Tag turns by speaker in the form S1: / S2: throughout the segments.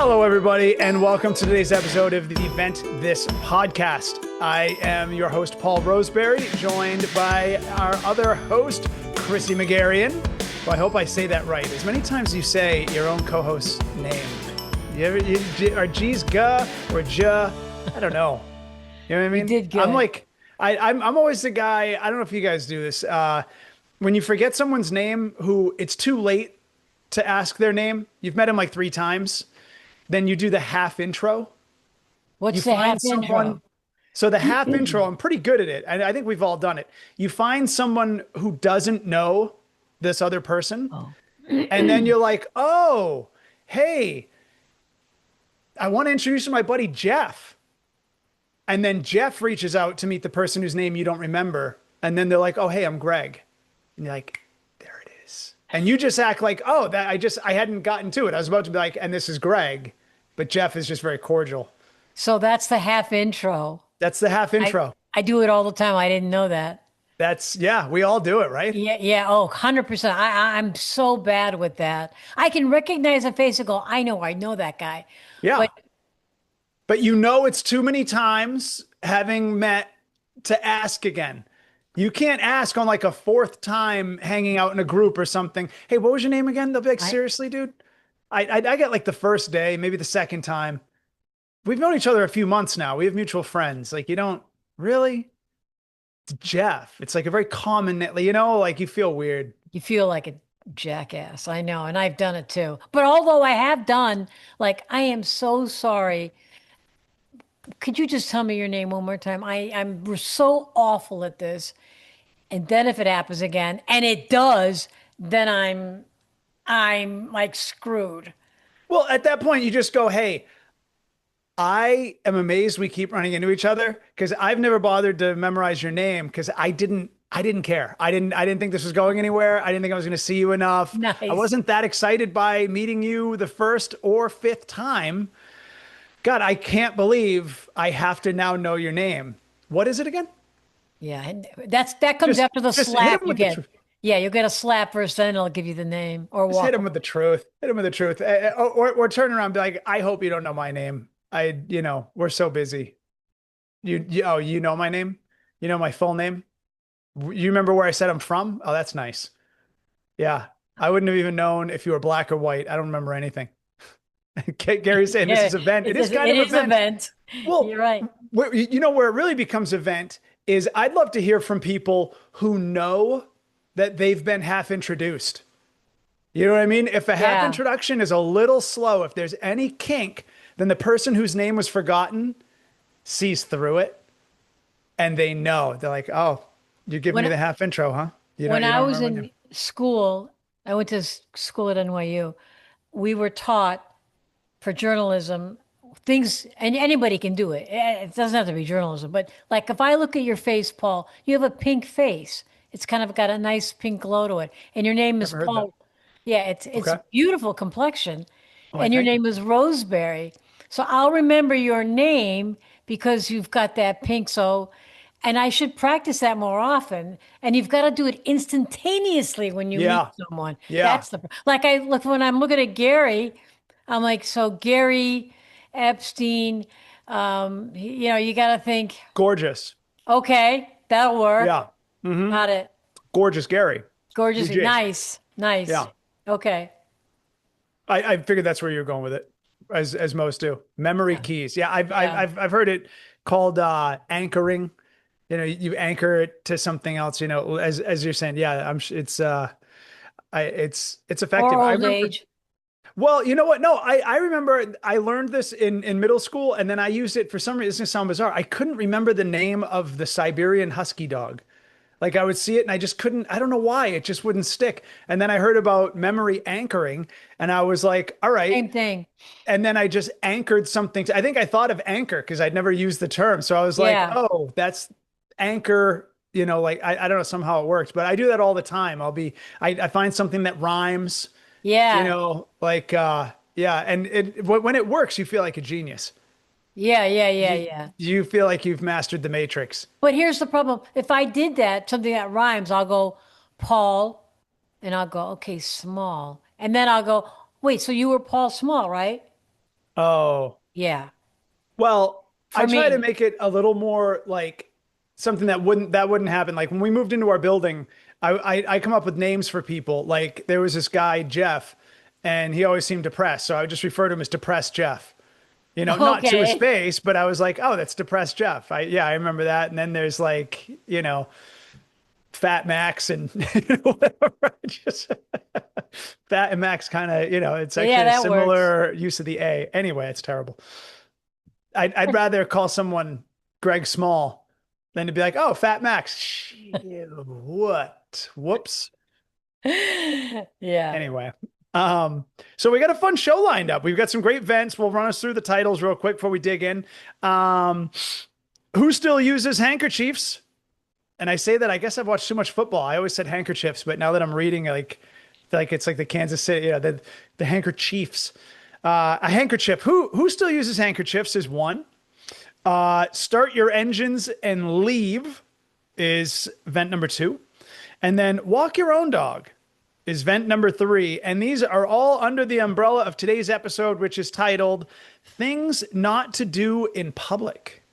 S1: Hello, everybody, and welcome to today's episode of the Ventthis podcast. I am your host, Paul Roseberry, joined by our other host, Chrissy McGarian. Well, I hope I say that right. As many times as you say your own co-host's name. Are G's G or J? I don't know. You know what I mean?
S2: You did good.
S1: I'm like, I'm always the guy, I don't know if you guys do this. When you forget someone's name who it's too late to ask their name, you've met him like 3 times, then you do the half intro.
S2: What's the half intro?
S1: So the half intro, I'm pretty good at it. And I think we've all done it. You find someone who doesn't know this other person.
S2: Oh.
S1: And then you're like, oh, hey, I want to introduce you to my buddy, Jeff. And then Jeff reaches out to meet the person whose name you don't remember. And then they're like, oh, hey, I'm Greg. And you're like, there it is. And you just act like, oh, that I hadn't gotten to it. I was about to be like, and this is Greg. But Jeff is just very cordial.
S2: So that's the half intro.
S1: That's the half intro.
S2: I do it all the time. I didn't know that.
S1: Yeah, we all do it, right?
S2: Yeah. Oh, 100%. I'm so bad with that. I can recognize a face and go, I know that guy.
S1: Yeah. But you know it's too many times having met to ask again. You can't ask on like a 4th time hanging out in a group or something. Hey, what was your name again? They'll be like, seriously, dude? I get like the first day, maybe the second time. We've known each other a few months now. We have mutual friends. Like, you don't really? It's Jeff. It's like a very common, like you feel weird.
S2: You feel like a jackass. I know. And I've done it too. But although I have done, like, I am so sorry. Could you just tell me your name one more time? I'm so awful at this. And then if it happens again, and it does, then I'm like screwed.
S1: Well, at that point, you just go, hey, I am amazed we keep running into each other because I've never bothered to memorize your name because I didn't care. I didn't think this was going anywhere. I didn't think I was going to see you enough.
S2: Nice.
S1: I wasn't that excited by meeting you the 1st or 5th time. God, I can't believe I have to now know your name. What is it again?
S2: Yeah, and that comes after the slap you get. Yeah, you'll get a slap first, then it'll give you the name. Or
S1: just hit him with the truth. Hit him with the truth. Or turn around and be like, I hope you don't know my name. We're so busy. You know my name? You know my full name? You remember where I said I'm from? Oh, that's nice. Yeah. I wouldn't have even known if you were black or white. I don't remember anything. Gary's saying this is an event. It is kind of an event. Well,
S2: you're right.
S1: Where it really becomes event is I'd love to hear from people who know that they've been half introduced. You know what I mean? If a half introduction is a little slow, if there's any kink, then the person whose name was forgotten sees through it and they know. They're like, oh, you're giving me the half intro, huh?
S2: When I was in school, I went to school at NYU. We were taught for journalism things, and anybody can do it. It doesn't have to be journalism, but like if I look at your face, Paul, you have a pink face. It's kind of got a nice pink glow to it. And your name is Paul. Yeah, it's beautiful complexion. And your name is Roseberry. So I'll remember your name because you've got that pink. And I should practice that more often. And you've got to do it instantaneously when you meet someone.
S1: Yeah.
S2: That's when I'm looking at Gary, I'm like, so Gary Epstein, you got to think.
S1: Gorgeous.
S2: Okay, that'll work.
S1: Yeah.
S2: Mm-hmm. Got it.
S1: Gorgeous Gary.
S2: Gorgeous. GG. Nice.
S1: Yeah.
S2: Okay.
S1: I figured that's where you're going with it, as most do. Memory keys. Yeah, I've heard it called anchoring. You anchor it to something else. As you're saying. Yeah, it's effective.
S2: Or old age.
S1: Well, you know what? No, I remember I learned this in middle school, and then I used it for some reason. It's gonna sound bizarre. I couldn't remember the name of the Siberian Husky dog. Like I would see it and I just couldn't, I don't know why, it just wouldn't stick. And then I heard about memory anchoring and I was like, all right.
S2: Same thing.
S1: And then I just anchored something. I think I thought of anchor because I'd never used the term. So I was like, oh, that's anchor, like, I don't know, somehow it works, but I do that all the time. I find something that rhymes,
S2: yeah,
S1: and when it works, you feel like a genius.
S2: Yeah.
S1: You feel like you've mastered the matrix.
S2: But here's the problem. If I did that, something that rhymes, I'll go Paul and I'll go, okay, small. And then I'll go, wait, so you were Paul Small, right?
S1: Oh,
S2: Yeah.
S1: well, I
S2: For
S1: try to
S2: me.
S1: make it a little more like something that wouldn't happen. Like when we moved into our building, I come up with names for people. Like there was this guy, Jeff, and he always seemed depressed. So I would just refer to him as Depressed Jeff. Not to his
S2: Okay.
S1: face, but I was like, oh, that's Depressed Jeff. Yeah, I remember that. And then there's like, Fat Max and whatever. Just Fat and Max kind of, it's
S2: Yeah,
S1: actually a
S2: that works.
S1: similar use of the A. Anyway, it's terrible. I'd rather call someone Greg Small than to be like, oh, Fat Max. Shit, what? Whoops.
S2: Yeah.
S1: Anyway, um, so we got a fun show lined up. We've got some great vents. We'll run us through the titles real quick before we dig in. Um, who still uses handkerchiefs? And I say that I guess I've watched too much football. I always said handkerchiefs, but now that I'm reading, I feel like it's like the Kansas City, the handkerchiefs. A handkerchief. Who still uses handkerchiefs is one. Start your engines and leave is vent number two. And then walk your own dog is vent number three. And these are all under the umbrella of today's episode, which is titled Things Not to Do in Public.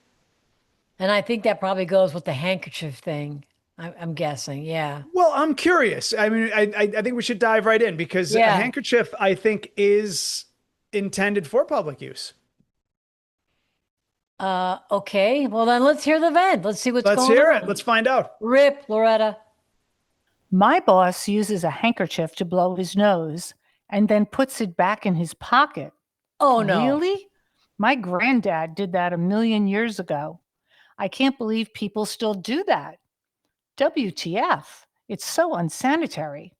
S2: And I think that probably goes with the handkerchief thing. I'm guessing. Yeah.
S1: Well, I'm curious. I mean, I think we should dive right in because a
S2: Yeah.
S1: handkerchief, I think, is intended for public use.
S2: Okay. Well, then let's hear the vent. Let's see what's
S1: Let's
S2: going
S1: hear it.
S2: on.
S1: Let's find out.
S2: Rip, Loretta.
S3: My boss uses a handkerchief to blow his nose and then puts it back in his pocket.
S2: Oh, no.
S3: Really? My granddad did that a million years ago. I can't believe people still do that. WTF? It's so unsanitary.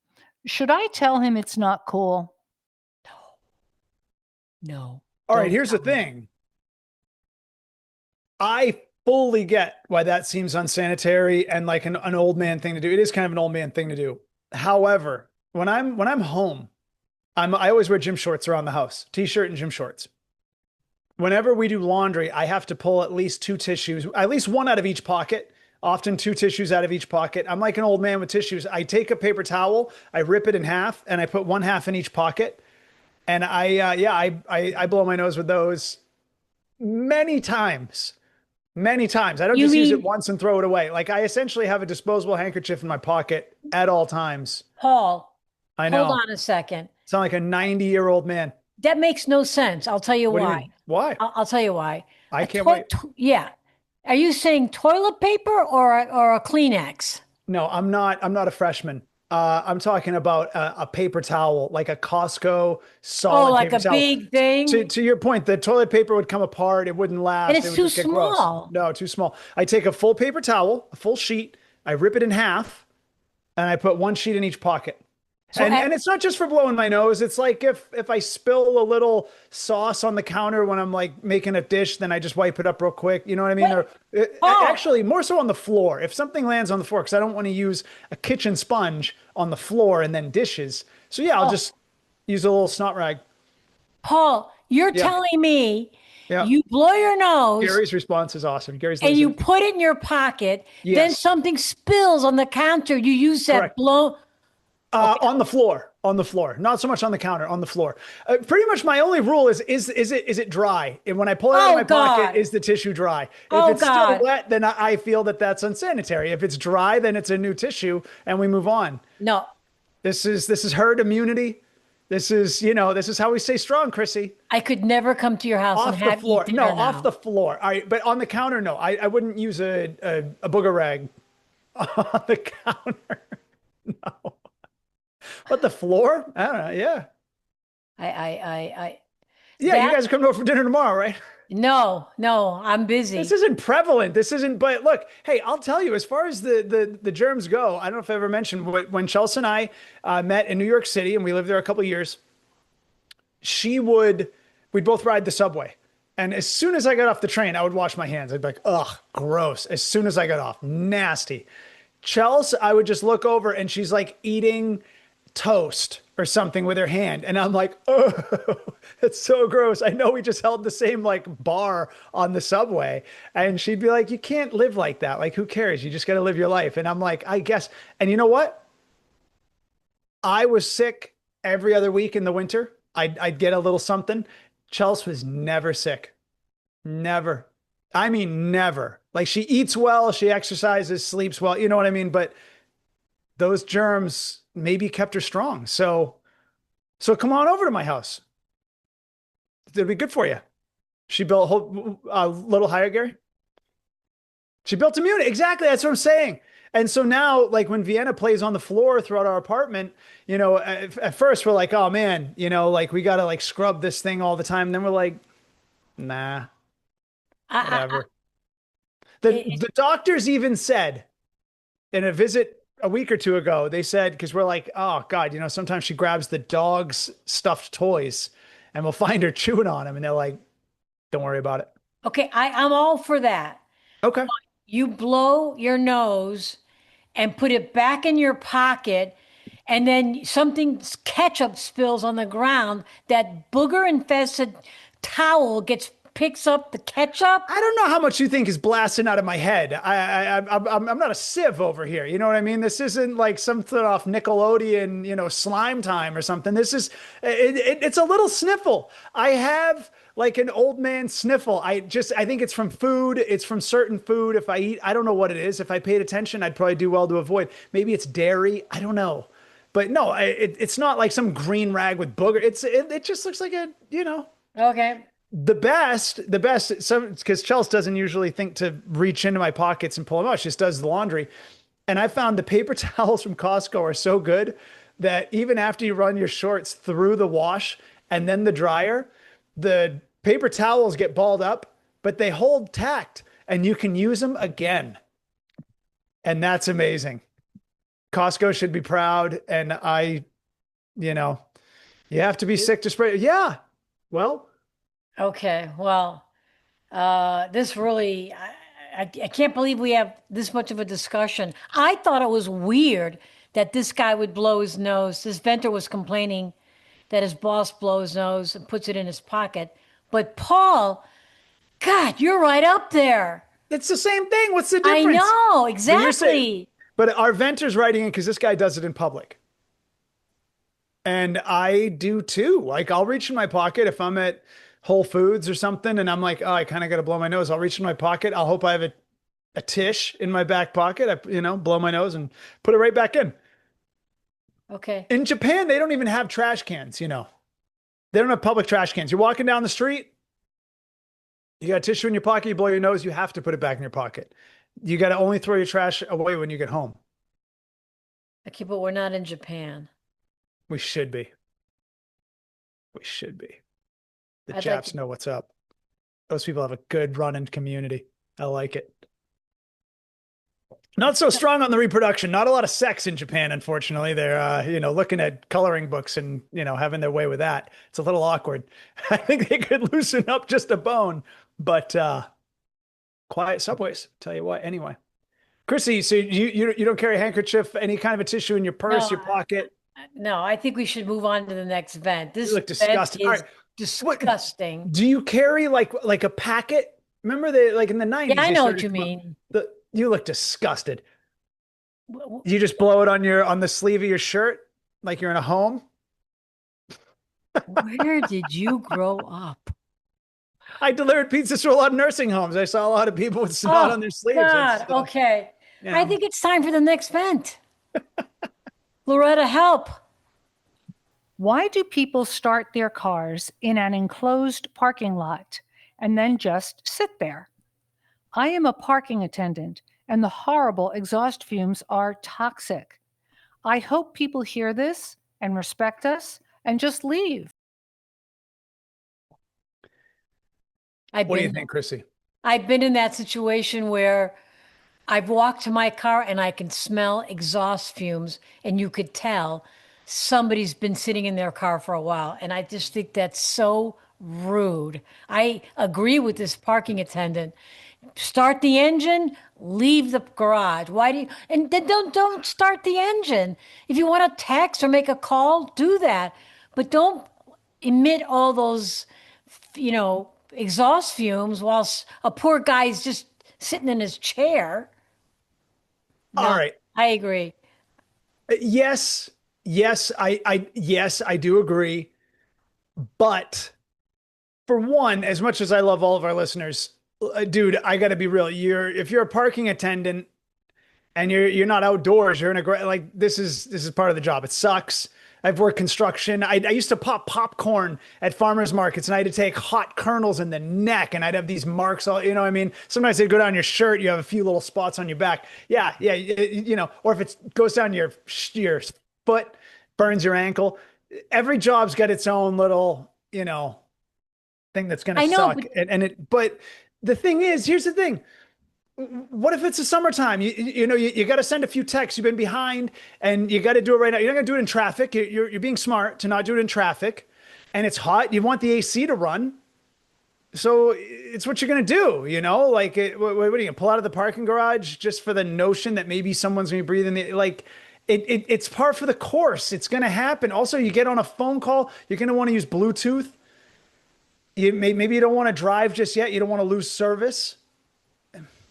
S3: Should I tell him it's not cool?
S2: No.
S1: All right,
S2: Don't
S1: here's the
S2: tell me.
S1: thing. I fully get why that seems unsanitary and like an old man thing to do. It is kind of an old man thing to do. However, when I'm home, I always wear gym shorts around the house, t-shirt and gym shorts. Whenever we do laundry, I have to pull at least two tissues, at least one out of each pocket, often two tissues out of each pocket. I'm like an old man with tissues. I take a paper towel, I rip it in half, and I put one half in each pocket. And I blow my nose with those many times. Many times. I don't
S2: You
S1: just use it
S2: mean,
S1: once and throw it away. Like I essentially have a disposable handkerchief in my pocket at all times.
S2: Paul,
S1: I
S2: hold
S1: know.
S2: on a second.
S1: Sound like a 90-year-old man.
S2: That makes no sense. I'll tell you
S1: What do you
S2: why.
S1: mean? Why?
S2: I'll tell you why.
S1: I can't wait.
S2: Yeah. Are you saying toilet paper or a Kleenex?
S1: No, I'm not a freshman. I'm talking about a paper towel, like a Costco
S2: Oh,
S1: solid
S2: like
S1: paper
S2: a
S1: towel.
S2: big
S1: To
S2: thing?
S1: to your point, the toilet paper would come apart. It wouldn't
S2: And
S1: last. It
S2: it's
S1: would
S2: too
S1: just get gross.
S2: small.
S1: No, too small. I take a full paper towel, a full sheet. I rip it in half, and I put one sheet in each pocket.
S2: So,
S1: And it's not just for blowing my nose. It's like if I spill a little sauce on the counter when I'm like making a dish, then I just wipe it up real quick. You know what I mean?
S2: wait,
S1: Or
S2: Paul,
S1: actually, more so on the floor. If something lands on the floor, because I don't want to use a kitchen sponge on the floor and then dishes. So yeah, I'll
S2: oh,
S1: just use a little snot rag.
S2: Paul, you're
S1: Yeah,
S2: telling me
S1: yeah.
S2: you blow your nose
S1: Gary's response is awesome. Gary's
S2: and you
S1: losing.
S2: put it in your pocket, then
S1: Yes,
S2: something spills on the counter. You use that
S1: correct.
S2: blow. Okay.
S1: On the floor, not so much on the counter, on the floor. Pretty much my only rule is it dry? And when I pull it out of
S2: Oh
S1: my pocket,
S2: God.
S1: is the tissue dry? If
S2: Oh
S1: it's still
S2: God.
S1: wet, then I feel that that's unsanitary. If it's dry, then it's a new tissue, and we move on.
S2: No.
S1: This is herd immunity. This is how we stay strong, Chrissy.
S2: I could never come to your house and
S1: Off the
S2: have eat
S1: floor, no,
S2: dinner
S1: off
S2: now.
S1: the floor. All right, but on the counter, no. I wouldn't use a booger rag on the counter. No. But the floor? I don't know. Yeah.
S2: I
S1: Yeah, you
S2: that
S1: guys are coming over for dinner tomorrow, right?
S2: no, I'm
S1: This
S2: busy.
S1: isn't prevalent. This isn't, but look, hey, I'll tell you, as far as the germs go, I don't know if I ever mentioned, but when Chelsea and I met in New York City and we lived there a couple of years, we'd both ride the subway. And as soon as I got off the train, I would wash my hands. I'd be like, ugh, gross. As soon as I got off, nasty. Chelsea, I would just look over and she's like eating toast or something with her hand. And I'm like, oh, it's so gross. I know we just held the same like bar on the subway. And she'd be like, you can't live like that. Like, who cares? You just got to live your life. And I'm like, I guess. And you know what? I was sick every other week in the winter. I'd get a little something. Chelsea was never sick. Never. I mean, never. Like she eats well, she exercises, sleeps well. You know what I mean? But those germs maybe kept her strong. So come on over to my house. It'll be good for you. She built a whole little higher, Gary. She built immunity. Exactly. That's what I'm saying. And so now, like when Vienna plays on the floor throughout our apartment, at first we're like, oh man, like we got to like scrub this thing all the time. And then we're like, nah,
S2: I,
S1: whatever. The,
S2: it,
S1: the doctors even said in a visit a week or two ago, they said, because we're like, oh God, sometimes she grabs the dog's stuffed toys and we'll find her chewing on them. And they're like, don't worry about it.
S2: okay, I'm all for that.
S1: Okay.
S2: You blow your nose and put it back in your pocket, and then something ketchup spills on the ground. That booger infested towel picks up the ketchup.
S1: I don't know how much you think is blasting out of my head. I'm not a sieve over here. You know what I mean? This isn't like something off Nickelodeon, Slime Time or something. This is it's a little sniffle. I have like an old man sniffle. I think it's from food. It's from certain food. If I eat, I don't know what it is. If I paid attention, I'd probably do well to avoid. Maybe it's dairy. I don't know. But no, it's not like some green rag with booger. It just looks like
S2: Okay.
S1: the best, some because Chelsea doesn't usually think to reach into my pockets and pull them out. She just does the laundry. And I found the paper towels from Costco are so good that even after you run your shorts through the wash and then the dryer, the paper towels get balled up, but they hold tact and you can use them again. And that's amazing. Costco should be proud. And you know, you have to be sick to spray. Yeah. Well,
S2: Okay. Well, this really, I can't believe we have this much of a discussion. I thought it was weird that this guy would blow his nose. This venter was complaining that his boss blows his nose and puts it in his pocket. But Paul, God, you're right up there.
S1: it's the same thing. What's the
S2: I
S1: difference?
S2: know,
S1: But you're saying,
S2: exactly.
S1: but our ventor's writing in because this guy does it in public. And I do too. Like I'll reach in my pocket if I'm at Whole Foods or something and I'm like, oh, I kind of got to blow my nose. I'll reach in my pocket. I'll hope I have a tish in my back pocket. Blow my nose and put it right back in.
S2: Okay.
S1: In Japan, they don't even have trash cans. They don't have public trash cans. You're walking down the street, you got a tissue in your pocket, you blow your nose, you have to put it back in your pocket. You got to only throw your trash away when you get home.
S2: Okay, but we're not in Japan.
S1: We should be. We should be. The
S2: I'd like
S1: Japs
S2: to-
S1: know what's up. Those people have a good running community. I like it. Not so strong on the reproduction. Not a lot of sex in Japan, unfortunately. They're, looking at coloring books and, having their way with that. It's a little awkward. I think they could loosen up just a bone, but quiet subways. Tell you what. Anyway, Chrissy, so you don't carry a handkerchief, any kind of a tissue in your purse,
S2: No,
S1: your pocket.
S2: No, I think we should move on to the next vent. This
S1: You look
S2: vent
S1: disgusting. All
S2: is
S1: right.
S2: disgusting.
S1: Do you carry like a packet? Remember like in the 90s?
S2: Yeah, I
S1: they
S2: know what
S1: started
S2: you
S1: to come
S2: mean.
S1: you look disgusted.
S2: W-
S1: You just blow it on the sleeve of your shirt like you're in a home.
S2: Where did you grow up?
S1: I delivered pizzas to a lot of nursing homes. I saw a lot of people with snot on their sleeves.
S2: God.
S1: That's,
S2: Okay.
S1: you
S2: I
S1: know.
S2: think it's time for the next vent. Loretta, help.
S3: Why do people start their cars in an enclosed parking lot and then just sit there? I am a parking attendant, and the horrible exhaust fumes are toxic. I hope people hear this and respect us and just leave.
S2: I've
S1: What do you
S2: been
S1: think, Chrissy?
S2: I've been in that situation where I've walked to my car and I can smell exhaust fumes, and you could tell somebody's been sitting in their car for a while. And I just think that's so rude. I agree with this parking attendant. Start the engine, leave the garage. Why do you, and then don't start the engine. If you want to text or make a call, do that. But don't emit all those, exhaust fumes whilst a poor guy's just sitting in his chair.
S1: All
S2: No,
S1: right.
S2: I agree.
S1: Yes, yes, I do agree. But for one, as much as I love all of our listeners, dude, I got to be real. If you're a parking attendant and you're not outdoors, you're in like this is part of the job. It sucks. I've worked construction. I used to pop popcorn at farmers markets, and I had to take hot kernels in the neck, and I'd have these marks all, you know what I mean? Sometimes they'd go down your shirt, you have a few little spots on your back. Yeah, yeah, you know, or if it goes down your foot, burns your ankle. Every job's got its own little, thing that's gonna
S2: I know,
S1: suck.
S2: but
S1: But the thing is, here's the thing. What if it's the summertime? You got to send a few texts. You've been behind, and you got to do it right now. You're not going to do it in traffic. You're being smart to not do it in traffic, and it's hot. You want the AC to run, so it's what you're going to do. Like what are you going to pull out of the parking garage just for the notion that maybe someone's going to be breathing like. It's par for the course. It's going to happen. Also, you get on a phone call. You're going to want to use Bluetooth. Maybe you don't want to drive just yet. You don't want to lose service.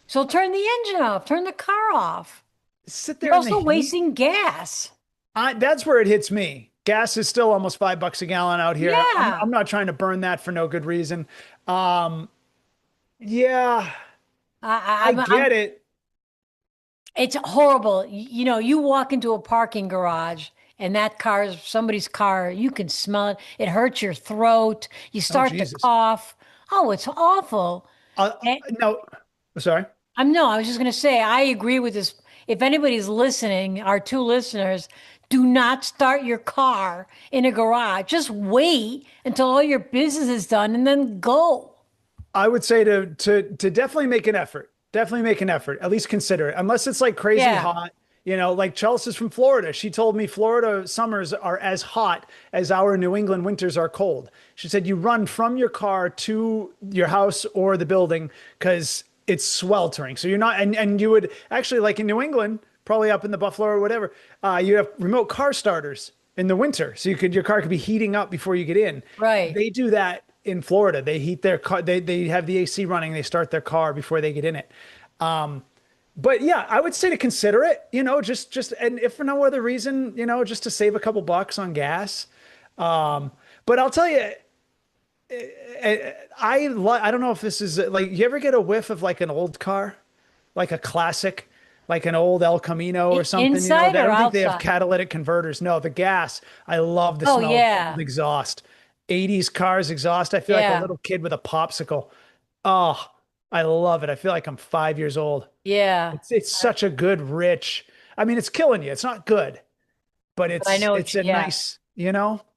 S2: so turn the engine off, turn the car off.
S1: Sit
S2: You're
S1: there in the
S2: also
S1: heat.
S2: wasting gas.
S1: That's where it hits me. Gas is still almost $5 a gallon out here.
S2: Yeah.
S1: I'm not trying to burn that for no good reason. Yeah, I get it.
S2: It's horrible. You walk into a parking garage and that car is somebody's car. You can smell it. It hurts your throat. You
S1: Oh,
S2: start to
S1: Jesus.
S2: cough. Oh, it's awful.
S1: Uh,
S2: And
S1: no, sorry.
S2: I was just going to say, I agree with this. If anybody's listening, our two listeners, do not start your car in a garage. Just wait until all your business is done and then go.
S1: I would say to definitely make an effort. Definitely make an effort. At least consider it. Unless it's like crazy
S2: Yeah.
S1: hot. Like Chelsea's from Florida. She told me Florida summers are as hot as our New England winters are cold. She said you run from your car to your house or the building because it's sweltering. So you're not, and you would actually, like in New England, probably up in the Buffalo or whatever, you have remote car starters in the winter. So your car could be heating up before you get in.
S2: Right.
S1: They do that in Florida. They heat their car. They have the AC running. They start their car before they get in it. But yeah, I would say to consider it, and if for no other reason, just to save a couple bucks on gas. But I'll tell you, I don't know if this is like, you ever get a whiff of like an old car, like a classic, like an old El Camino or something,
S2: Inside
S1: I
S2: or
S1: don't think they have
S2: outside?
S1: catalytic converters. No, the gas. I love the
S2: Oh,
S1: smell
S2: yeah.
S1: of old exhaust. 80s cars exhaust. I feel like a
S2: Yeah.
S1: little kid with a popsicle. Oh, I love it. I feel like I'm 5 years old.
S2: Yeah.
S1: It's such a good, rich. I mean, it's killing you. It's not good, but
S2: But I know
S1: it's a
S2: yeah,
S1: nice.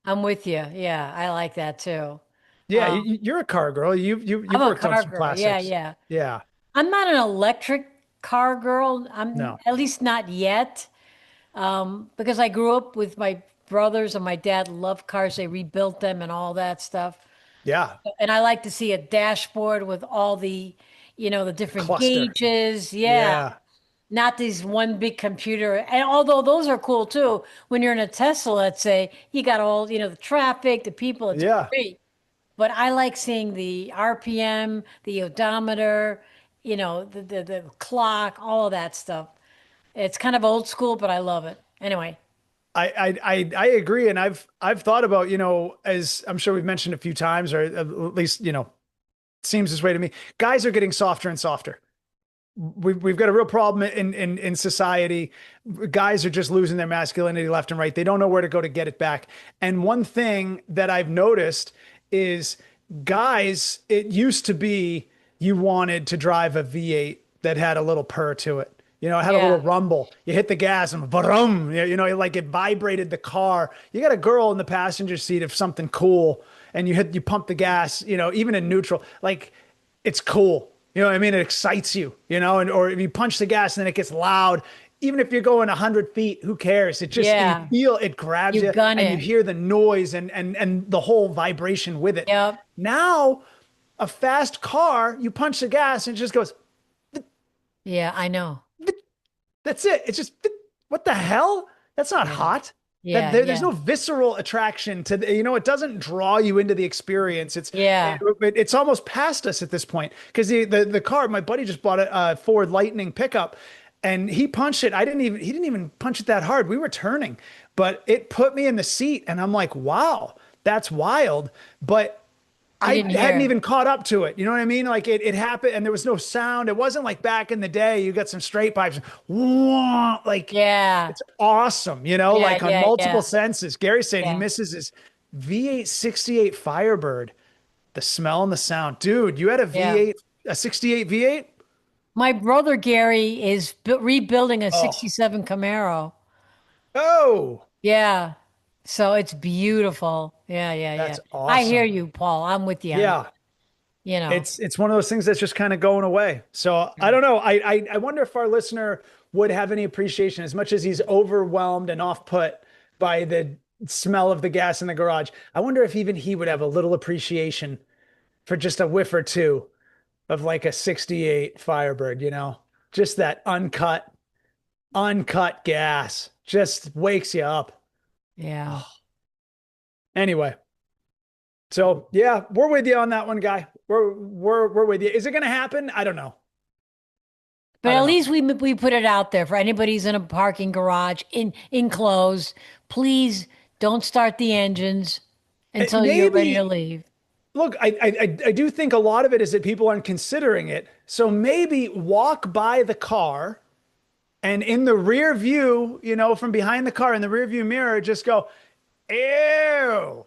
S2: I'm with you. Yeah, I like that too.
S1: Yeah,
S2: Um,
S1: you're a car girl. You've
S2: I'm a
S1: worked on
S2: car
S1: some
S2: girl. Yeah,
S1: classics.
S2: yeah.
S1: Yeah.
S2: I'm not an electric car girl. I'm
S1: No.
S2: at least not yet. Because I grew up with my brothers and my dad loved cars. They rebuilt them and all that stuff.
S1: Yeah.
S2: And I like to see a dashboard with all the different
S1: Cluster.
S2: gauges. Yeah.
S1: Yeah.
S2: Not these one big computer. And although those are cool too, when you're in a Tesla, let's say, you got all, the traffic, the people, it's
S1: Yeah.
S2: great. But I like seeing the RPM, the odometer, the clock, all of that stuff. It's kind of old school, but I love it. Anyway,
S1: I agree, and I've thought about, as I'm sure we've mentioned a few times, or at least seems this way to me. Guys are getting softer and softer. We've got a real problem in society. Guys are just losing their masculinity left and right. They don't know where to go to get it back. And one thing that I've noticed is guys, it used to be you wanted to drive a V8 that had a little purr to it. It had a little
S2: yeah,
S1: rumble. You hit the gas and boom, like it vibrated the car. You got a girl in the passenger seat of something cool, and you pump the gas, even in neutral, like it's cool. You know what I mean? It excites you, or if you punch the gas and then it gets loud, even if you're going 100 feet, who cares? It just, you
S2: yeah,
S1: feel it grabs
S2: you
S1: you
S2: gun
S1: and you
S2: it.
S1: hear the noise and the whole vibration with it.
S2: Yep.
S1: Now, a fast car, you punch the gas and it just goes,
S2: Yeah, I know.
S1: that's it. It's just, what the hell? That's not hot.
S2: Yeah,
S1: There's
S2: yeah,
S1: no visceral attraction to it doesn't draw you into the experience.
S2: yeah,
S1: It's almost past us at this point because the car, my buddy just bought a Ford Lightning pickup and he punched it. He didn't even punch it that hard. We were turning, but it put me in the seat and I'm like, wow, that's wild. But
S2: You
S1: I
S2: didn't
S1: hadn't
S2: hear it.
S1: even caught up to it. You know what I mean? Like it happened and there was no sound. It wasn't like back in the day, you got some straight pipes. Wah, like
S2: Yeah.
S1: it's awesome,
S2: Yeah.
S1: like on
S2: Yeah.
S1: multiple
S2: Yeah.
S1: senses. Gary's saying he
S2: Yeah.
S1: misses his V8 68 Firebird, the smell and the sound. Dude, you had a
S2: Yeah.
S1: V8, a 68 V8?
S2: My brother Gary is rebuilding a
S1: Oh,
S2: 67 Camaro.
S1: oh,
S2: Yeah. So it's beautiful. Yeah, yeah, yeah.
S1: that's
S2: I hear
S1: awesome.
S2: you, Paul. I'm with you on that.
S1: Yeah.
S2: You know.
S1: It's one of those things that's just kind of going away. So I don't know. I wonder if our listener would have any appreciation as much as he's overwhelmed and off put by the smell of the gas in the garage. I wonder if even he would have a little appreciation for just a whiff or two of like a 68 Firebird, just that uncut gas just wakes you up.
S2: Yeah.
S1: Anyway, so yeah, we're with you on that one, guy. We're with you. Is it going to happen? I don't know. I
S2: But at
S1: don't know.
S2: least we put it out there for anybody who's in a parking garage in enclosed. Please don't start the engines until you're ready to
S1: Maybe
S2: leave.
S1: look, I do think a lot of it is that people aren't considering it. So maybe walk by the car and in the rear view, from behind the car in the rear view mirror, just go, ew.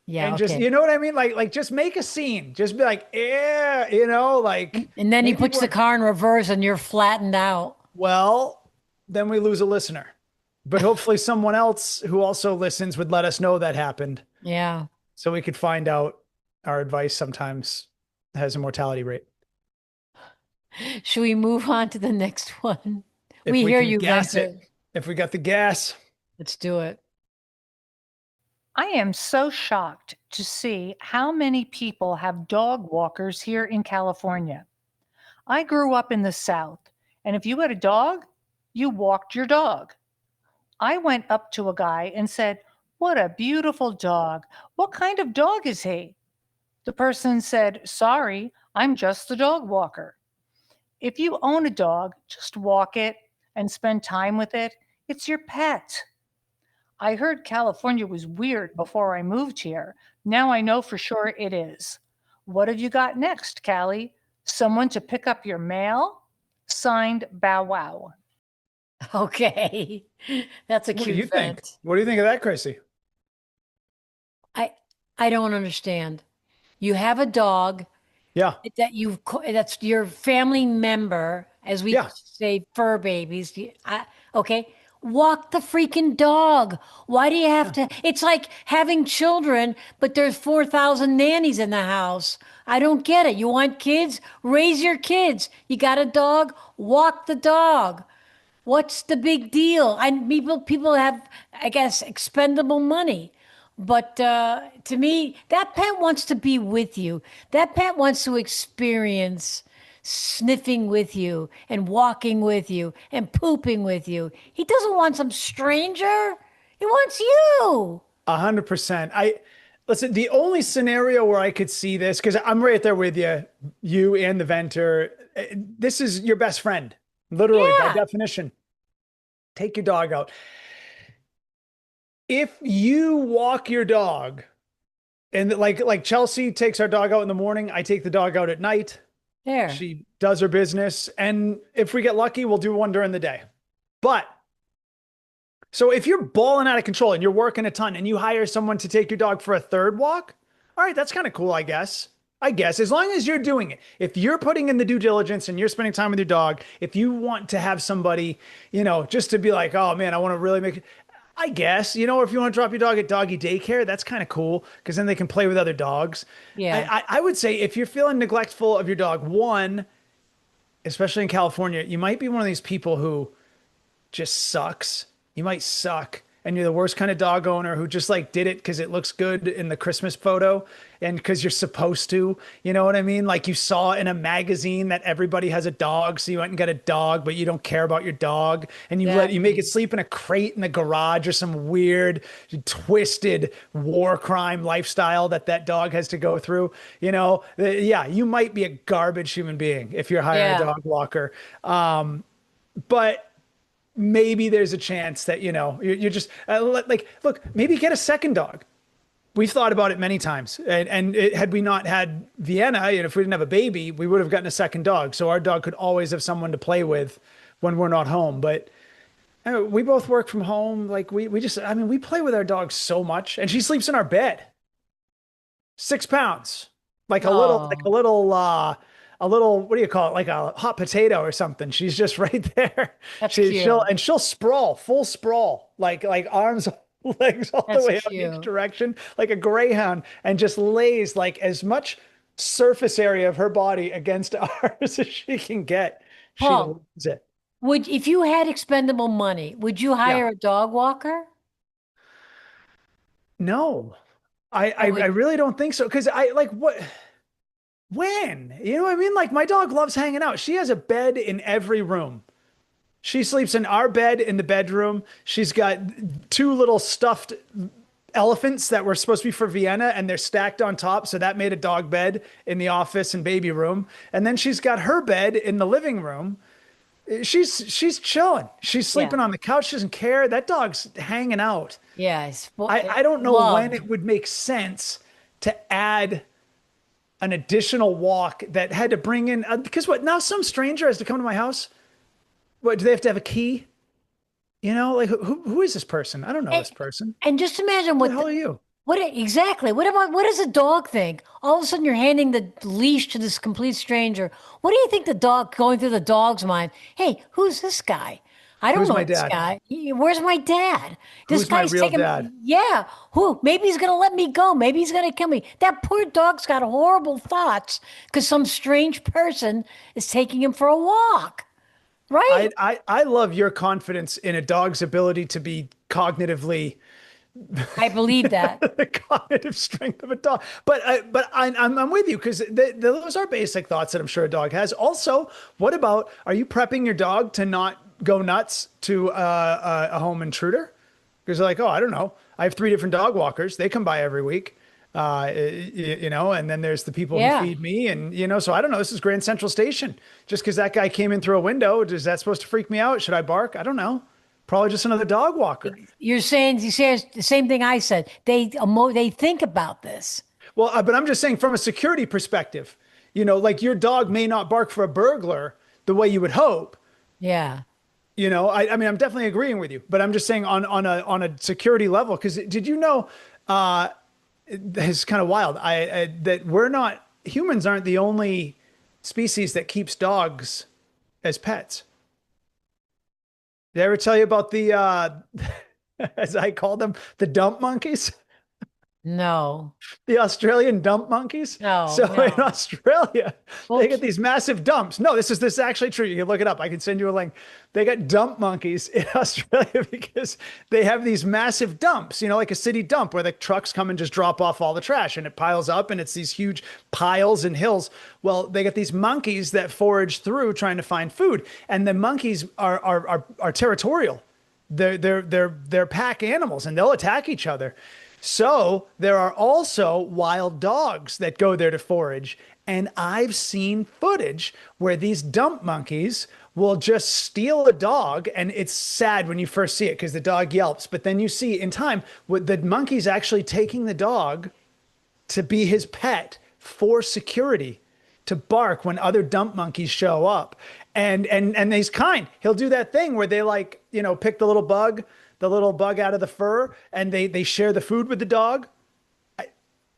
S2: Yeah,
S1: And just,
S2: okay.
S1: you know what I mean? Like just make a scene. Just be like, ew, like
S2: And then he
S1: make
S2: puts
S1: people,
S2: the car in reverse and you're flattened out.
S1: well, then we lose a listener. But hopefully someone else who also listens would let us know that happened
S2: Yeah.
S1: so we could find out our advice sometimes has a mortality rate.
S2: Should we move on to the next one?
S1: If
S2: We
S1: we
S2: hear
S1: can
S2: you,
S1: gas it,
S2: Ventthis.
S1: if we got the gas.
S2: Let's do it.
S3: I am so shocked to see how many people have dog walkers here in California. I grew up in the South, and if you had a dog, you walked your dog. I went up to a guy and said, "What a beautiful dog. What kind of dog is he?" The person said, "Sorry, I'm just the dog walker." If you own a dog, just walk it and spend time with it. It's your pet. I heard California was weird before I moved here. Now I know for sure it is. What have you got next, Callie? Someone to pick up your mail? Signed, Bow Wow.
S2: Okay. That's a
S1: What do
S2: cute
S1: you think?
S2: vent.
S1: What do you think of that, Chrissy?
S2: I I don't understand. You have a dog
S1: Yeah.
S2: that's your family member, as we
S1: Yeah.
S2: say, fur babies. Okay, walk the freaking dog. Why do you have
S1: Yeah.
S2: to? It's like having children, but there's 4,000 nannies in the house. I don't get it. You want kids? Raise your kids. You got a dog? Walk the dog. What's the big deal? People have, I guess, expendable money. But to me, that pet wants to be with you. That pet wants to experience sniffing with you and walking with you and pooping with you. He doesn't want some stranger. He wants you.
S1: 100%. Listen, the only scenario where I could see this, because I'm right there with you, you and the venter. This is your best friend, literally by
S2: Yeah.
S1: definition. Take your dog out. If you walk your dog, and like Chelsea takes our dog out in the morning, I take the dog out at night.
S2: There.
S1: She does her business, and if we get lucky, we'll do one during the day. But so if you're balling out of control and you're working a ton and you hire someone to take your dog for a third walk, all right, that's kind of cool, I guess. I guess as long as you're doing it. If you're putting in the due diligence and you're spending time with your dog, if you want to have somebody, just to be like, oh man, I want to really make it. I guess, if you want to drop your dog at doggy daycare, that's kind of cool because then they can play with other dogs.
S2: Yeah.
S1: I would say if you're feeling neglectful of your dog, one, especially in California, you might be one of these people who just sucks. You might suck. And you're the worst kind of dog owner who just like did it because it looks good in the Christmas photo and because you're supposed to. You know what I mean? Like you saw in a magazine that everybody has a dog, so you went and got a dog, but you don't care about your dog, and you make it sleep in a crate in the garage or some weird, twisted war crime lifestyle that dog has to go through. Yeah, you might be a garbage human being if you're hiring a
S2: Yeah.
S1: dog walker. But maybe there's a chance that you're just look, maybe get a second dog. We've thought about it many times, and had we not had Vienna, and if we didn't have a baby, we would have gotten a second dog. So our dog could always have someone to play with when we're not home. But we both work from home. Like we just, I mean, we play with our dog so much, and she sleeps in our bed. 6 pounds, like
S2: Oh,
S1: a little, what do you call it? Like a hot potato or something. She's just right there.
S2: that's
S1: She'll
S2: cute.
S1: and she'll sprawl, full sprawl, like arms, legs all the
S2: That's
S1: way out in each
S2: cute.
S1: direction, like a greyhound, and just lays like as much surface area of her body against ours as she can get. She
S2: Paul,
S1: loves it.
S2: if you had expendable money, would you
S1: Yeah.
S2: hire a dog walker?
S1: No, I,
S2: I
S1: I, I
S2: would.
S1: really don't think so. Because I like what. When? You know what I mean? Like my dog loves hanging out. She has a bed in every room. She sleeps in our bed in the bedroom. She's got two little stuffed elephants that were supposed to be for Vienna and they're stacked on top. So that made a dog bed in the office and baby room. And then she's got her bed in the living room. She's chilling. She's
S2: Yeah.
S1: sleeping on the couch. She doesn't care. That dog's hanging out.
S2: Yeah. It's
S1: I don't know when
S2: loved.
S1: it would make sense to add an additional walk that had to bring in because what now some stranger has to come to my house. What do they have to have a key? You know, like who is this person? I don't know
S2: And,
S1: this person.
S2: and just imagine
S1: Who the hell are you?
S2: exactly. What does a dog think? All of a sudden you're handing the leash to this complete stranger. What do you think the dog going through the dog's mind? Hey, who's this guy? I don't
S1: Who's
S2: know
S1: my
S2: this
S1: dad?
S2: guy. Where's my dad? This
S1: Who's my
S2: guy's
S1: real
S2: taking,
S1: dad?
S2: yeah, who? Maybe he's going to let me go. Maybe he's going to kill me. That poor dog's got horrible thoughts because some strange person is taking him for a walk, right?
S1: I love your confidence in a dog's ability to be cognitively
S2: I believe that.
S1: the cognitive strength of a dog. But I'm with you because those are basic thoughts that I'm sure a dog has. Also, what about are you prepping your dog to not go nuts to a home intruder? Because they're like, oh, I don't know. I have three different dog walkers. They come by every week. And then there's the people who
S2: Yeah.
S1: feed me, and so I don't know. This is Grand Central Station. Just because that guy came in through a window, is that supposed to freak me out? Should I bark? I don't know. Probably just another dog walker.
S2: You say the same thing I said. They think about this.
S1: Well, but I'm just saying from a security perspective, like your dog may not bark for a burglar the way you would hope.
S2: Yeah.
S1: I mean, I'm definitely agreeing with you, but I'm just saying on a security level, because did you know, it's kind of wild. That we're not humans aren't the only species that keeps dogs as pets. Did I ever tell you about the as I call them, the dump monkeys?
S2: No.
S1: The Australian dump monkeys.
S2: No,
S1: So in
S2: no.
S1: Australia,
S2: Well,
S1: they get these massive dumps. No, this is actually true. You can look it up. I can send you a link. They got dump monkeys in Australia because they have these massive dumps, like a city dump where the trucks come and just drop off all the trash and it piles up and it's these huge piles and hills. Well, they get these monkeys that forage through trying to find food, and the monkeys are territorial. They're pack animals and they'll attack each other. So there are also wild dogs that go there to forage. And I've seen footage where these dump monkeys will just steal a dog. And it's sad when you first see it because the dog yelps. But then you see in time what the monkey's actually taking the dog to be his pet for security, to bark when other dump monkeys show up. And he's kind. He'll do that thing where they pick the little bug out of the fur, and they share the food with the dog.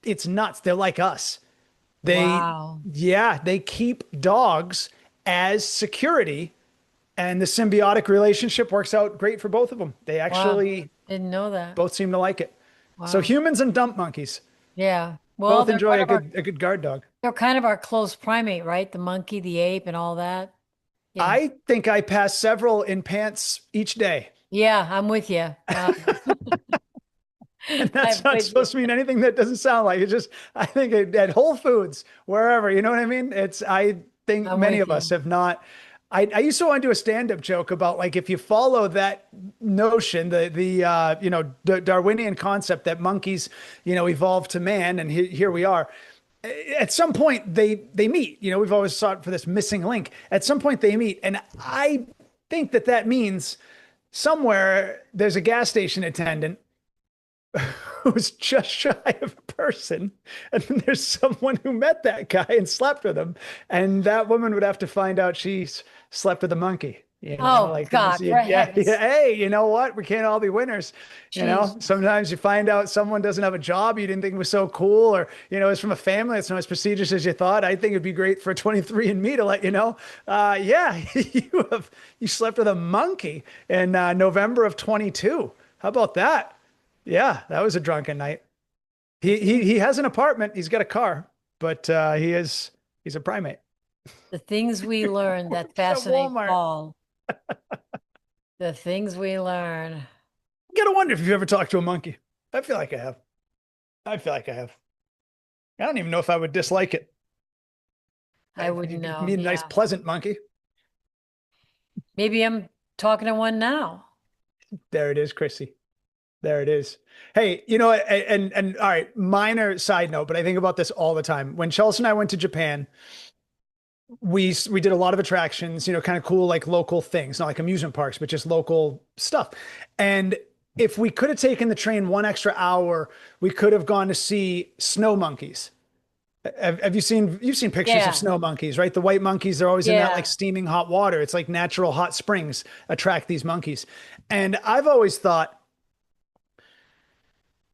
S1: It's nuts. They're like us. They
S2: wow.
S1: yeah, they keep dogs as security, and the symbiotic relationship works out great for both of them. They
S2: Wow.
S1: actually
S2: Didn't know that.
S1: both seem to like it. So
S2: Wow.
S1: humans and dump monkeys
S2: Yeah. Well,
S1: both enjoy a good guard dog.
S2: they're kind of our close primate, right? The monkey, the ape, and all that. Yeah.
S1: I think I pass several in pants each day.
S2: Yeah, I'm with you.
S1: And
S2: I'm
S1: that's not
S2: with you.
S1: supposed to mean anything that doesn't sound like it. Just, I think at Whole Foods, wherever, you know what I mean? I think
S2: I'm
S1: many
S2: with
S1: of us
S2: you.
S1: have not. I used to want to do a stand-up joke about like if you follow that notion, the Darwinian concept that monkeys, evolved to man, and here we are. At some point they meet. We've always sought for this missing link. At some point they meet, and I think that means somewhere there's a gas station attendant who's just shy of a person, and then there's someone who met that guy and slept with him, and that woman would have to find out she slept with a monkey.
S2: Oh
S1: Like
S2: God, for
S1: yeah,
S2: heavens.
S1: hey, you know what? We can't all be winners.
S2: Jesus.
S1: Sometimes you find out someone doesn't have a job you didn't think was so cool, or is from a family that's not as prestigious as you thought. I think it'd be great for 23andMe to let you know. Yeah, you slept with a monkey in November of 22. How about that? Yeah, that was a drunken night. He has an apartment. He's got a car, but he's a primate.
S2: The things we learn that
S1: Works at
S2: fascinate
S1: Walmart.
S2: Paul. The things we learn.
S1: You gotta wonder if you've ever talked to a monkey. I feel like I have. I feel like I have. I don't even know if I would dislike it.
S2: I wouldn't know.
S1: Mean a nice,
S2: Yeah.
S1: pleasant monkey.
S2: Maybe I'm talking to one now.
S1: There it is, Chrissy. There it is. Hey, and all right, minor side note, but I think about this all the time. When Chelsea and I went to Japan, we did a lot of attractions, kind of cool, like local things, not like amusement parks, but just local stuff. And if we could have taken the train 1 extra hour, we could have gone to see snow monkeys. Have you've seen pictures
S2: Yeah.
S1: of snow monkeys, right? The white monkeys, they're always in that
S2: Yeah.
S1: like steaming hot water. It's like natural hot springs attract these monkeys. And I've always thought,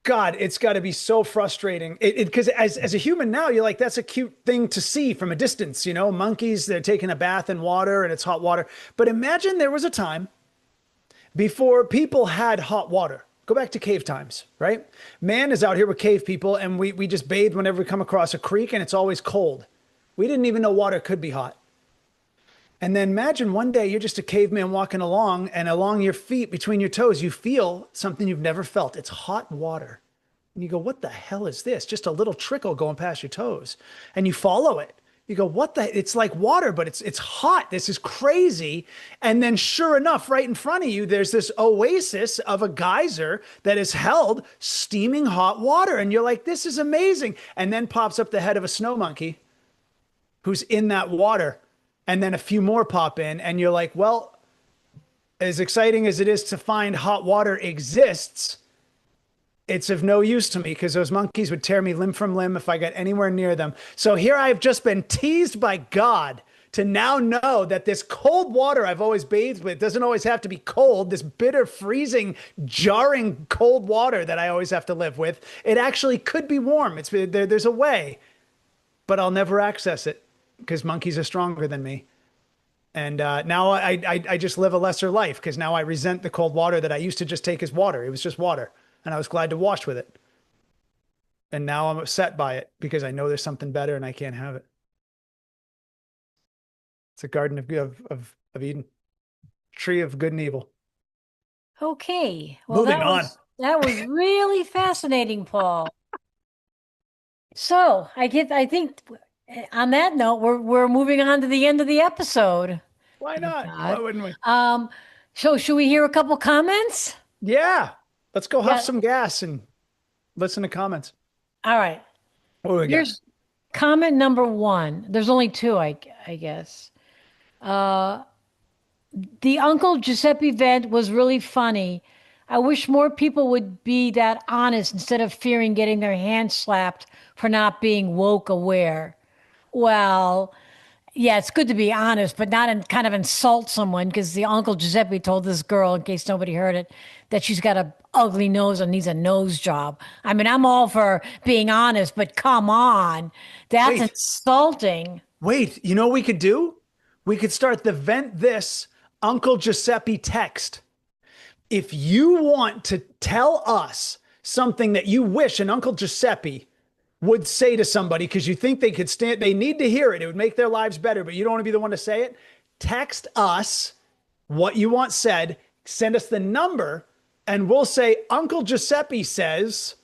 S1: God, it's got to be so frustrating. Because as a human now, you're like, that's a cute thing to see from a distance. Monkeys, they're taking a bath in water and it's hot water. But imagine there was a time before people had hot water. Go back to cave times, right? Man is out here with cave people, and we just bathe whenever we come across a creek, and it's always cold. We didn't even know water could be hot. And then imagine one day you're just a caveman walking along, and along your feet, between your toes, you feel something you've never felt. It's hot water. And you go, what the hell is this? Just a little trickle going past your toes. And you follow it. You go, what the? It's like water, but it's hot. This is crazy. And then sure enough, right in front of you, there's this oasis of a geyser that has held steaming hot water. And you're like, this is amazing. And then pops up the head of a snow monkey who's in that water. And then a few more pop in, and you're like, well, as exciting as it is to find hot water exists, it's of no use to me because those monkeys would tear me limb from limb if I got anywhere near them. So here I've just been teased by God to now know that this cold water I've always bathed with doesn't always have to be cold. This bitter, freezing, jarring cold water that I always have to live with, it actually could be warm. There's a way, but I'll never access it because monkeys are stronger than me. And now I just live a lesser life because now I resent the cold water that I used to just take as water. It was just water. And I was glad to wash with it. And now I'm upset by it because I know there's something better and I can't have it. It's a garden of Eden, tree of good and evil.
S2: Okay. Well,
S1: Moving on.
S2: That was really fascinating, Paul. So I think on that note, we're moving on to the end of the episode.
S1: Why not?
S2: God.
S1: Why wouldn't we?
S2: So should we hear a couple comments?
S1: Yeah. Let's go huff
S2: Yeah.
S1: some gas and listen to comments.
S2: All right.
S1: What do we got?
S2: Here's comment number 1. There's only 2, I guess. The Uncle Giuseppe vent was really funny. I wish more people would be that honest instead of fearing getting their hands slapped for not being woke aware. Well, yeah, it's good to be honest, but not kind of insult someone because the Uncle Giuseppe told this girl, in case nobody heard it, that she's got a ugly nose and needs a nose job. I mean, I'm all for being honest, but come on. That's
S1: Wait.
S2: insulting.
S1: Wait, you know what we could do? We could start the Ventthis Uncle Giuseppe text. If you want to tell us something that you wish an Uncle Giuseppe would say to somebody because you think they need to hear it, it would make their lives better, but you don't want to be the one to say it, text us what you want said, send us the number, and we'll say, Uncle Giuseppe says,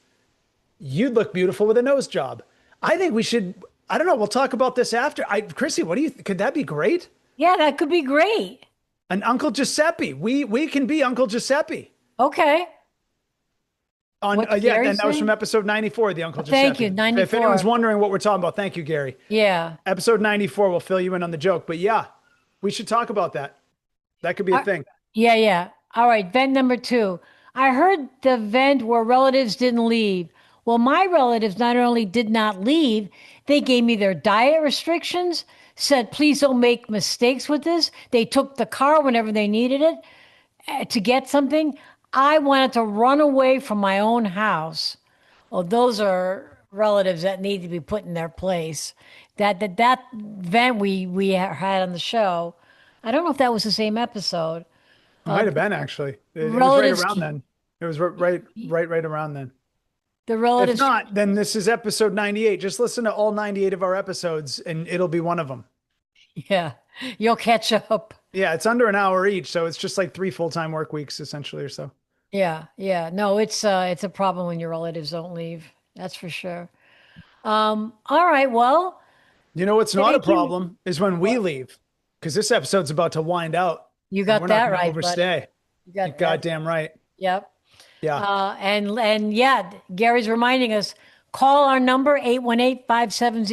S1: you'd look beautiful with a nose job. I think we should, I don't know, we'll talk about this after. Chrissy, what do you, could that be great?
S2: Yeah, that could be great.
S1: An Uncle Giuseppe. We can be Uncle Giuseppe.
S2: Okay.
S1: And that was from episode 94, the Uncle Giuseppe.
S2: Thank you, 94.
S1: If anyone's wondering what we're talking about, thank you, Gary.
S2: Yeah.
S1: Episode 94 will fill you in on the joke. But yeah, we should talk about that. That could be a thing.
S2: Yeah, yeah. All right. Vent number 2. I heard the vent where relatives didn't leave. Well, my relatives not only did not leave, they gave me their diet restrictions, said, please don't make mistakes with this. They took the car whenever they needed it to get something. I wanted to run away from my own house. Well, those are relatives that need to be put in their place. That vent we had on the show. I don't know if that was the same episode.
S1: Might have been actually. It was right
S2: Relatives,
S1: around then. It was right around then.
S2: the
S1: If
S2: relatives,
S1: not, then this is episode 98. Just listen to all 98 of our episodes and it'll be one of them.
S2: yeah, you'll catch up.
S1: Yeah, it's under an hour each, so it's just like 3 full-time work weeks essentially or so.
S2: Yeah, yeah. No, it's a problem when your relatives don't leave. That's for sure. All right, well,
S1: You know what's not a
S2: thank you.
S1: problem is when we leave, because this episode's about to wind out.
S2: You
S1: And
S2: got
S1: we're not
S2: that
S1: gonna
S2: right, buddy.
S1: overstay.
S2: You
S1: You're
S2: got that.
S1: goddamn right.
S2: Yep.
S1: Yeah.
S2: And yeah, Gary's reminding us, call our number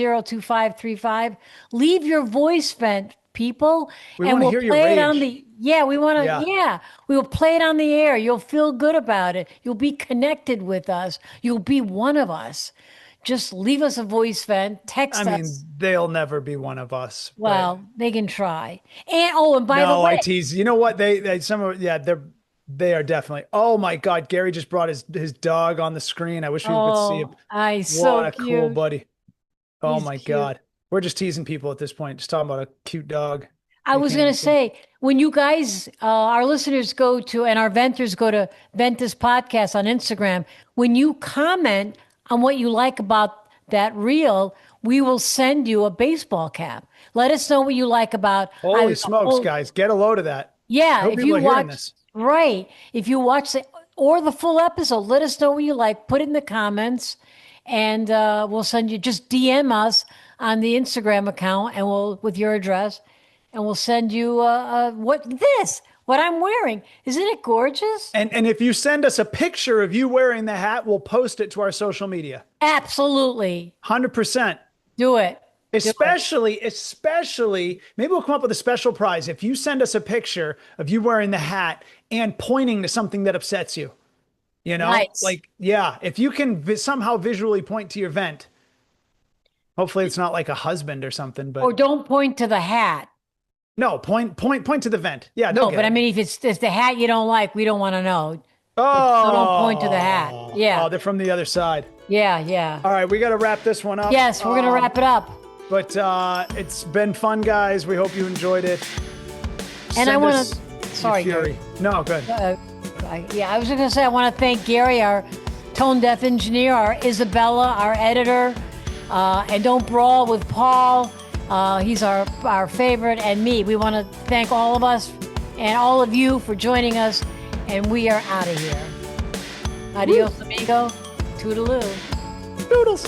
S2: 818-570-2535. Leave your voice vent, people,
S1: We
S2: and
S1: wanna
S2: we'll
S1: hear your
S2: play it on
S1: rage.
S2: we want to
S1: Yeah.
S2: we will play it on the air. You'll feel good about it. You'll be connected with us. You'll be one of us. Just leave us a voice vent, text
S1: I mean,
S2: us.
S1: they'll never be one of us. but-
S2: Well, they can try. And by the
S1: no,
S2: way,
S1: I tease. You know what? They some of yeah, they are definitely. Oh my God, Gary just brought his dog on the screen. I wish we could see him.
S2: so
S1: What a cool
S2: cute.
S1: buddy. Oh
S2: He's
S1: my
S2: cute.
S1: God. We're just teasing people at this point, just talking about a cute dog.
S2: I
S1: You
S2: was
S1: can't
S2: going
S1: even
S2: to
S1: see.
S2: say, when you guys, our listeners go to, and our venters go to Ventthis Podcast on Instagram, when you comment on what you like about that reel, we will send you a baseball cap. Let us know what you like about.
S1: Holy smokes,
S2: oh,
S1: guys. Get a load of that. I
S2: Yeah,
S1: hope
S2: if
S1: people
S2: you
S1: are hearing
S2: watch,
S1: this.
S2: right, if you watch the full episode, let us know what you like. Put it in the comments, and we'll send you. Just DM us on the Instagram account, and we'll with your address, and we'll send you what I'm wearing. Isn't it gorgeous?
S1: And if you send us a picture of you wearing the hat, we'll post it to our social media.
S2: Absolutely,
S1: 100%.
S2: do it.
S1: Especially, maybe we'll come up with a special prize if you send us a picture of you wearing the hat and pointing to something that upsets you. You know,
S2: Nice.
S1: like, yeah, if you can somehow visually point to your vent, hopefully it's not like a husband or something, but
S2: Or don't point to the hat.
S1: no, point to the vent. Yeah,
S2: No,
S1: don't
S2: but I mean, if it's the hat you don't like, we don't want to know.
S1: oh,
S2: So don't point to the hat. Yeah.
S1: Oh, they're from the other side.
S2: Yeah, yeah.
S1: All right, we got to wrap this one up.
S2: Yes, we're gonna wrap it up.
S1: But it's been fun, guys. We hope you enjoyed it.
S2: And
S1: Send
S2: I want
S1: us
S2: to.
S1: your
S2: Sorry,
S1: fury. No, good.
S2: I was just gonna say I want to thank Gary, our tone deaf engineer, our Isabella, our editor, and Don't Brawl with Paul. He's our favorite, and me. We want to thank all of us and all of you for joining us, and we are out of here. Adios, amigo. Toodaloo.
S1: Doodles.